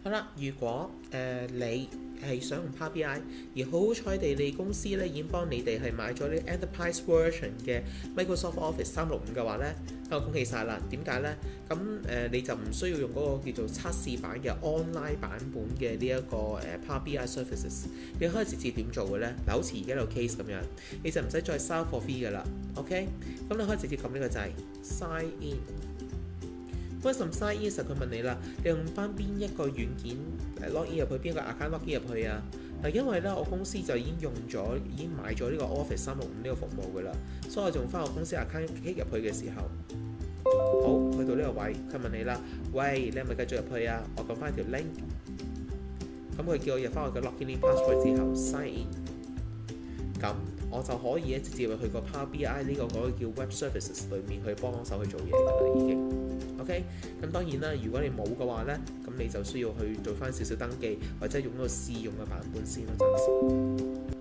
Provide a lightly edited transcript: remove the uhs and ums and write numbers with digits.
好啦，如果你係想用 Power BI，而好彩地你公司咧已經幫你哋係買咗呢 Enterprise Version 嘅 Microsoft Office 365嘅話咧，咁恭喜晒啦！點解咧？咁你就唔需要用嗰個叫做測試版嘅 online 版本嘅呢一個Power BI Services， 你可以直接點做嘅咧？嗱，好似而家呢個 case 咁樣，你就唔使再 sign for fee 㗎啦。OK， 咁你可以直接撳呢個掣 sign in。Once sign in 時佢問你啦，你用翻邊一個軟件log in 入去，邊個 account log in 入去啊？因為咧我公司就已經已經買咗呢個 Office 365呢個服務㗎啦，所以我用翻我公司 account click 入去嘅時候，好去到呢個位，佢問你啦，喂，你係咪繼續入去啊？我撳翻條 link， 咁佢叫我入翻我嘅 login password 之後 sign in， 咁我就可以直接去個 Power BI 呢個叫 Web Services 裏面去幫手去做嘢㗎啦，已經。OK， 咁當然啦，如果你冇嘅話咧，咁你就需要去做翻少少登記，或者用嗰個試用嘅版本先咯，暫時。